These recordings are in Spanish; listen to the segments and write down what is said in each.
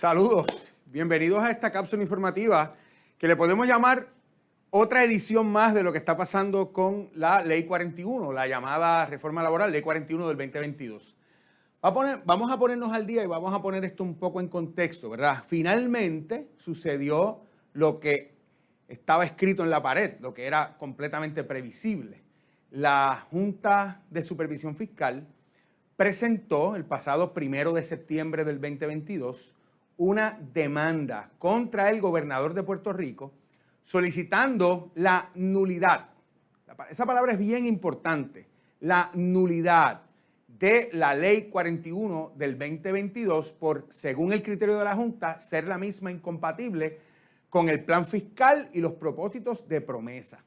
Saludos, bienvenidos a esta cápsula informativa que le podemos llamar otra edición más de lo que está pasando con la Ley 41, la llamada reforma laboral, Ley 41 del 2022. Vamos a ponernos al día y vamos a poner esto un poco en contexto, ¿verdad? Finalmente sucedió lo que estaba escrito en la pared, lo que era completamente previsible. La Junta de Supervisión Fiscal presentó el pasado 1 de septiembre del 2022 una demanda contra el gobernador de Puerto Rico solicitando la nulidad. Esa palabra es bien importante, la nulidad de la Ley 41 del 2022 por, según el criterio de la Junta, ser la misma incompatible con el plan fiscal y los propósitos de promesa.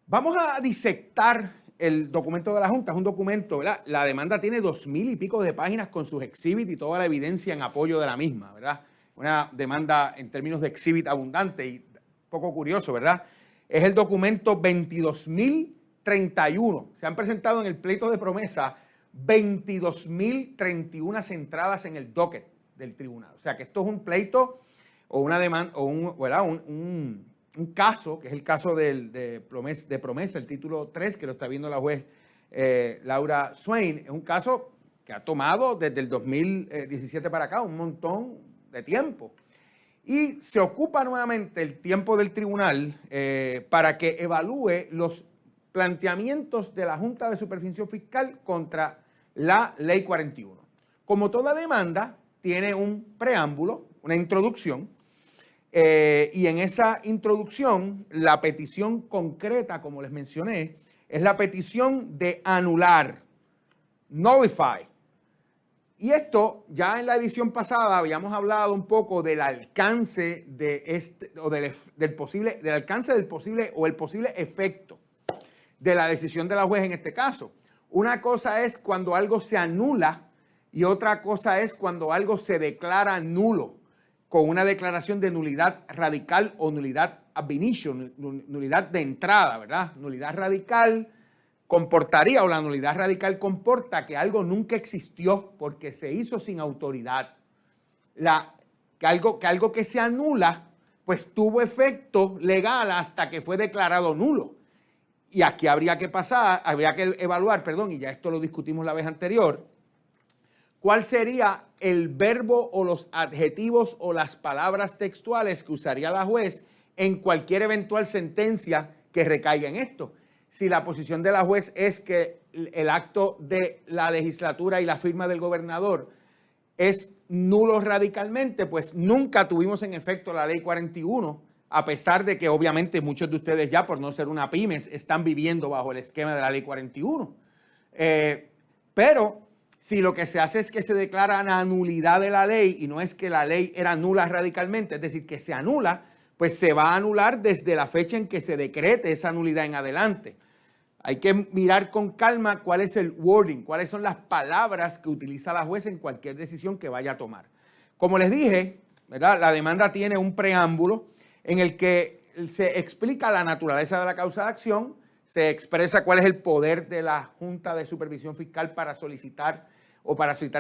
Vamos a disectar el documento de la Junta. Es un documento, ¿verdad? La demanda tiene 2,000 y pico de páginas con sus exhibits y toda la evidencia en apoyo de la misma, ¿verdad? Una demanda en términos de exhibit abundante y poco curioso, ¿verdad? Es el documento 22,031. Se han presentado en el pleito de promesa 22,031 entradas en el docket del tribunal. O sea que esto es un pleito o una demanda o un caso, que es el caso de promesa, el título 3, que lo está viendo la juez Laura Swain. Es un caso que ha tomado desde el 2017 para acá un montón de tiempo. Y se ocupa nuevamente el tiempo del tribunal para que evalúe los planteamientos de la Junta de Supervisión Fiscal contra la Ley 41. Como toda demanda, tiene un preámbulo, una introducción, y en esa introducción, la petición concreta, como les mencioné, es la petición de anular, nullify. Y esto, ya en la edición pasada habíamos hablado un poco del alcance de del posible efecto de la decisión de la juez en este caso. Una cosa es cuando algo se anula y otra cosa es cuando algo se declara nulo, con una declaración de nulidad radical o nulidad ab initio, nulidad de entrada, ¿verdad? Nulidad radical comportaría, o la nulidad radical comporta que algo nunca existió porque se hizo sin autoridad. Que algo que se anula, pues tuvo efecto legal hasta que fue declarado nulo. Y aquí habría que evaluar, y ya esto lo discutimos la vez anterior, ¿cuál sería el verbo o los adjetivos o las palabras textuales que usaría la juez en cualquier eventual sentencia que recaiga en esto? Si la posición de la juez es que el acto de la legislatura y la firma del gobernador es nulo radicalmente, pues nunca tuvimos en efecto la Ley 41, a pesar de que obviamente muchos de ustedes ya, por no ser una pymes, están viviendo bajo el esquema de la Ley 41. Pero si lo que se hace es que se declara la nulidad de la ley y no es que la ley era nula radicalmente, es decir, que se anula, pues se va a anular desde la fecha en que se decrete esa nulidad en adelante. Hay que mirar con calma cuál es el wording, cuáles son las palabras que utiliza la juez en cualquier decisión que vaya a tomar. Como les dije, ¿verdad? La demanda tiene un preámbulo en el que se explica la naturaleza de la causa de acción, se expresa cuál es el poder de la Junta de Supervisión Fiscal para solicitar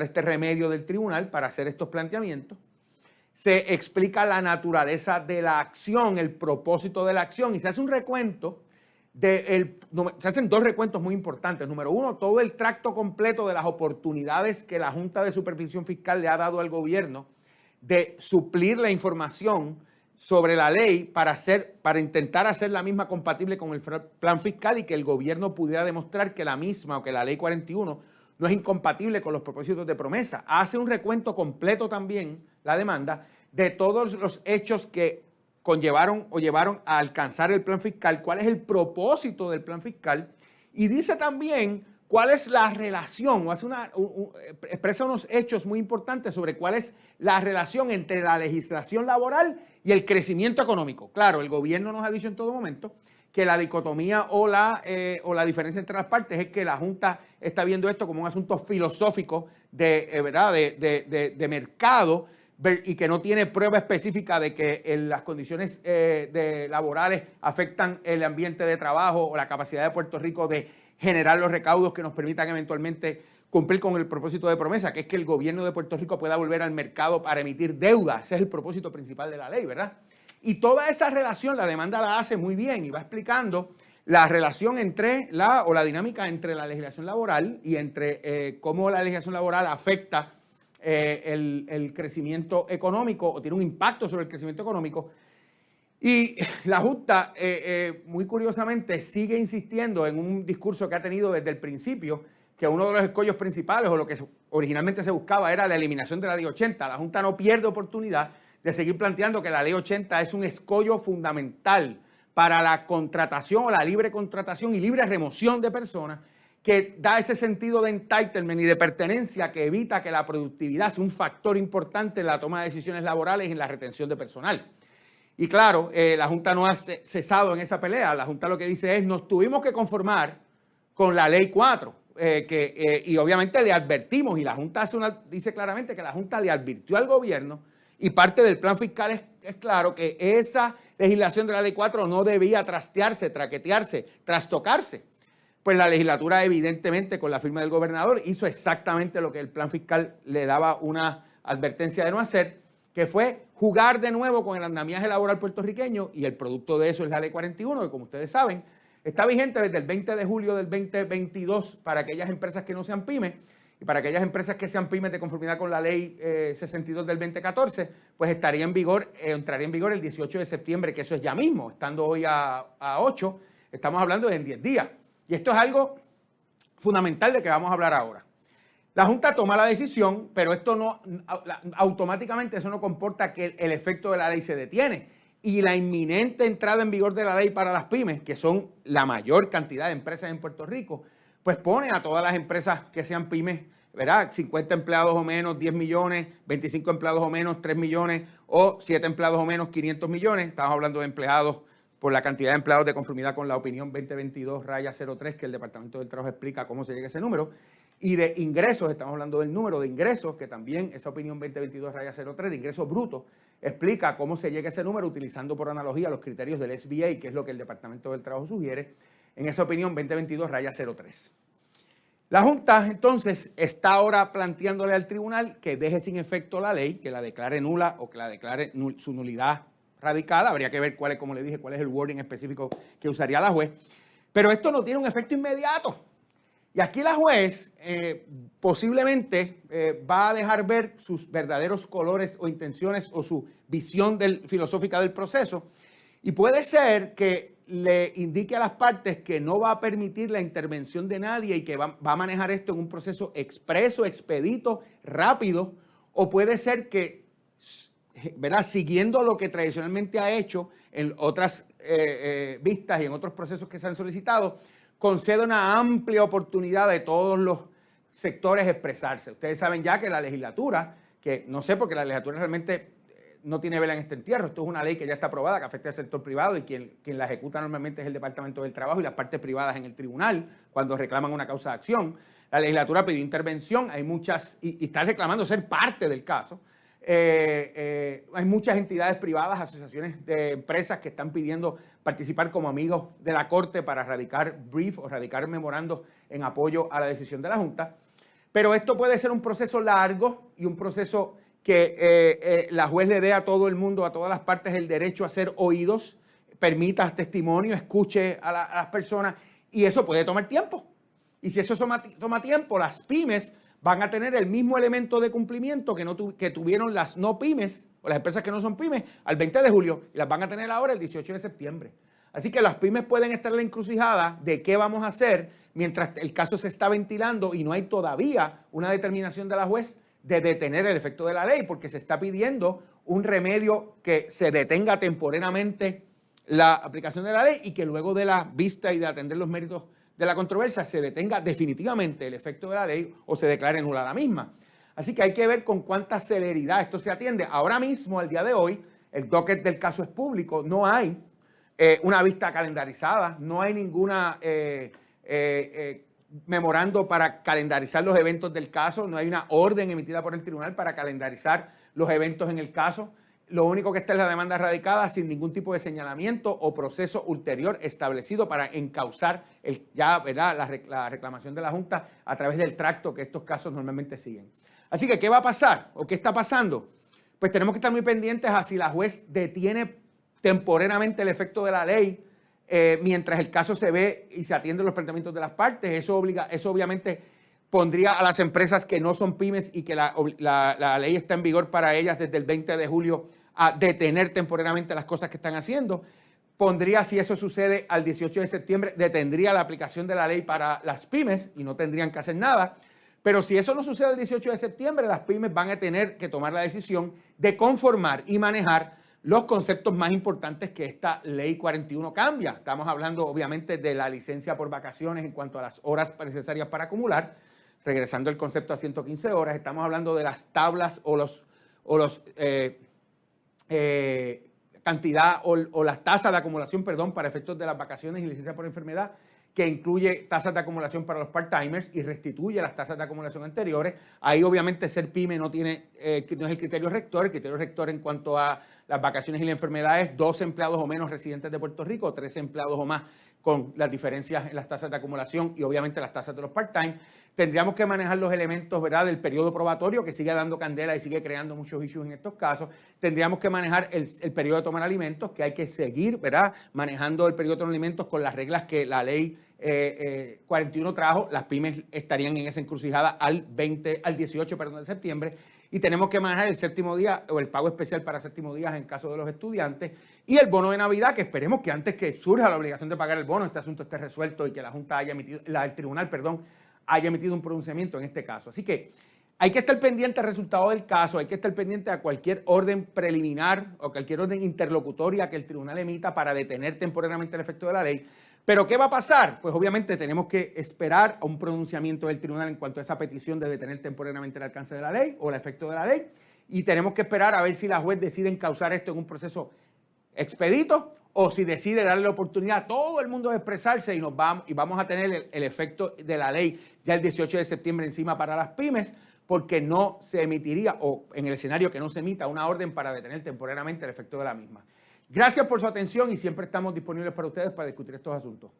este remedio del tribunal para hacer estos planteamientos. Se explica la naturaleza de la acción, el propósito de la acción y se hace un recuento, se hacen dos recuentos muy importantes. Número uno, todo el tracto completo de las oportunidades que la Junta de Supervisión Fiscal le ha dado al gobierno de suplir la información sobre la ley para intentar hacer la misma compatible con el plan fiscal y que el gobierno pudiera demostrar que la misma o que la Ley 41 no es incompatible con los propósitos de promesa. Hace un recuento completo también la demanda de todos los hechos que conllevaron o llevaron a alcanzar el plan fiscal, cuál es el propósito del plan fiscal y dice también cuál es la relación, expresa unos hechos muy importantes sobre cuál es la relación entre la legislación laboral y el crecimiento económico. Claro, el gobierno nos ha dicho en todo momento que la dicotomía o la diferencia entre las partes es que la Junta está viendo esto como un asunto filosófico de mercado y que no tiene prueba específica de que las condiciones laborales afectan el ambiente de trabajo o la capacidad de Puerto Rico de generar los recaudos que nos permitan eventualmente cumplir con el propósito de promesa, que es que el gobierno de Puerto Rico pueda volver al mercado para emitir deuda. Ese es el propósito principal de la ley, ¿verdad? Y toda esa relación, la demanda la hace muy bien y va explicando la relación entre la dinámica entre la legislación laboral y entre cómo la legislación laboral afecta el crecimiento económico o tiene un impacto sobre el crecimiento económico. Y la Junta, muy curiosamente, sigue insistiendo en un discurso que ha tenido desde el principio, que uno de los escollos principales o lo que originalmente se buscaba era la eliminación de la Ley 80. La Junta no pierde oportunidad de seguir planteando que la Ley 80 es un escollo fundamental para la contratación o la libre contratación y libre remoción de personas, que da ese sentido de entitlement y de pertenencia que evita que la productividad sea un factor importante en la toma de decisiones laborales y en la retención de personal. Y claro, la Junta no ha cesado en esa pelea. La Junta lo que dice es, nos tuvimos que conformar con la Ley 4, y obviamente le advertimos, y la Junta dice claramente que la Junta le advirtió al gobierno, y parte del plan fiscal es claro que esa legislación de la Ley 4 no debía trastearse, traquetearse, trastocarse. Pues la legislatura, evidentemente, con la firma del gobernador, hizo exactamente lo que el plan fiscal le daba una advertencia de no hacer, que fue jugar de nuevo con el andamiaje laboral puertorriqueño, y el producto de eso es la Ley 41, que como ustedes saben, está vigente desde el 20 de julio del 2022 para aquellas empresas que no sean pymes, y para aquellas empresas que sean pymes de conformidad con la Ley 62 del 2014, pues entraría en vigor el 18 de septiembre, que eso es ya mismo, estando hoy a 8, estamos hablando de en 10 días. Y esto es algo fundamental de que vamos a hablar ahora. La Junta toma la decisión, pero esto no, automáticamente eso no comporta que el efecto de la ley se detiene. Y la inminente entrada en vigor de la ley para las pymes, que son la mayor cantidad de empresas en Puerto Rico, pues pone a todas las empresas que sean pymes, ¿verdad? 50 empleados o menos, 10 millones, 25 empleados o menos, 3 millones, o 7 empleados o menos, 500 millones. Estamos hablando de empleados por la cantidad de empleados de conformidad con la opinión 2022-03, que el Departamento del Trabajo explica cómo se llega a ese número. Y de ingresos, estamos hablando del número de ingresos, que también esa opinión 2022-03 de ingresos brutos explica cómo se llega a ese número utilizando por analogía los criterios del SBA, que es lo que el Departamento del Trabajo sugiere, en esa opinión 2022-03. La Junta, entonces, está ahora planteándole al tribunal que deje sin efecto la ley, que la declare nula o que la declare su nulidad radical. Habría que ver cuál es, como le dije, cuál es el wording específico que usaría la juez. Pero esto no tiene un efecto inmediato. Y aquí la juez posiblemente va a dejar ver sus verdaderos colores o intenciones o su visión filosófica del proceso. Y puede ser que le indique a las partes que no va a permitir la intervención de nadie y que va a manejar esto en un proceso expreso, expedito, rápido. O puede ser que, ¿verdad?, siguiendo lo que tradicionalmente ha hecho en otras vistas y en otros procesos que se han solicitado, concede una amplia oportunidad de todos los sectores expresarse. Ustedes saben ya que la legislatura, que no sé porque la legislatura realmente no tiene vela en este entierro, esto es una ley que ya está aprobada, que afecta al sector privado y quien la ejecuta normalmente es el Departamento del Trabajo y las partes privadas en el tribunal cuando reclaman una causa de acción. La legislatura pidió intervención, hay muchas, y está reclamando ser parte del caso. Hay muchas entidades privadas, asociaciones de empresas que están pidiendo participar como amigos de la Corte para radicar brief o radicar memorandos en apoyo a la decisión de la Junta. Pero esto puede ser un proceso largo y un proceso que la juez le dé a todo el mundo, a todas las partes, el derecho a ser oídos, permita testimonio, escuche a las personas, y eso puede tomar tiempo. Y si eso toma tiempo, las pymes van a tener el mismo elemento de cumplimiento que tuvieron las no pymes o las empresas que no son pymes al 20 de julio y las van a tener ahora el 18 de septiembre. Así que las pymes pueden estar en la encrucijada de qué vamos a hacer mientras el caso se está ventilando y no hay todavía una determinación de la juez de detener el efecto de la ley, porque se está pidiendo un remedio que se detenga temporalmente la aplicación de la ley y que luego de la vista y de atender los méritos de la controversia se detenga definitivamente el efecto de la ley o se declare nula la misma. Así que hay que ver con cuánta celeridad esto se atiende. Ahora mismo, al día de hoy, el docket del caso es público, no hay una vista calendarizada, no hay ninguna memorando para calendarizar los eventos del caso, no hay una orden emitida por el tribunal para calendarizar los eventos en el caso. lo único que está es la demanda radicada sin ningún tipo de señalamiento o proceso ulterior establecido para encauzar ¿verdad? La reclamación de la Junta a través del tracto que estos casos normalmente siguen. Así que, ¿qué va a pasar o qué está pasando? Pues tenemos que estar muy pendientes a si la juez detiene temporariamente el efecto de la ley mientras el caso se ve y se atienden los planteamientos de las partes. Eso obviamente pondría a las empresas que no son pymes y que la ley está en vigor para ellas desde el 20 de julio a detener temporariamente las cosas que están haciendo. Pondría, si eso sucede al 18 de septiembre, detendría la aplicación de la ley para las pymes y no tendrían que hacer nada. Pero si eso no sucede el 18 de septiembre, las pymes van a tener que tomar la decisión de conformar y manejar los conceptos más importantes que esta ley 41 cambia. Estamos hablando obviamente de la licencia por vacaciones en cuanto a las horas necesarias para acumular, regresando el concepto a 115 horas. Estamos hablando de las tablas o cantidad o las tasas de acumulación, para efectos de las vacaciones y licencia por enfermedad, que incluye tasas de acumulación para los part-timers y restituye las tasas de acumulación anteriores. Ahí obviamente ser pyme no es el criterio rector. El criterio rector en cuanto a las vacaciones y la enfermedad es 2 empleados o menos residentes de Puerto Rico, 3 empleados o más, con las diferencias en las tasas de acumulación y obviamente las tasas de los part-time. Tendríamos que manejar los elementos, ¿verdad?, del periodo probatorio, que sigue dando candela y sigue creando muchos issues en estos casos. Tendríamos que manejar el periodo de tomar alimentos, que hay que seguir, ¿verdad?, manejando el periodo de tomar alimentos con las reglas que la ley 41 trajo. Las pymes estarían en esa encrucijada al 18 de septiembre. Y tenemos que manejar el séptimo día o el pago especial para séptimo día en caso de los estudiantes. Y el bono de Navidad, que esperemos que antes que surja la obligación de pagar el bono, este asunto esté resuelto y que la Junta el tribunal haya emitido un pronunciamiento en este caso. Así que hay que estar pendiente al resultado del caso, hay que estar pendiente a cualquier orden preliminar o cualquier orden interlocutoria que el tribunal emita para detener temporariamente el efecto de la ley. ¿Pero qué va a pasar? Pues obviamente tenemos que esperar a un pronunciamiento del tribunal en cuanto a esa petición de detener temporariamente el alcance de la ley o el efecto de la ley. Y tenemos que esperar a ver si la juez decide encauzar esto en un proceso expedito o si decide darle la oportunidad a todo el mundo de expresarse y vamos a tener el efecto de la ley ya el 18 de septiembre encima para las pymes, porque no se emitiría, o en el escenario que no se emita, una orden para detener temporariamente el efecto de la misma. Gracias por su atención y siempre estamos disponibles para ustedes para discutir estos asuntos.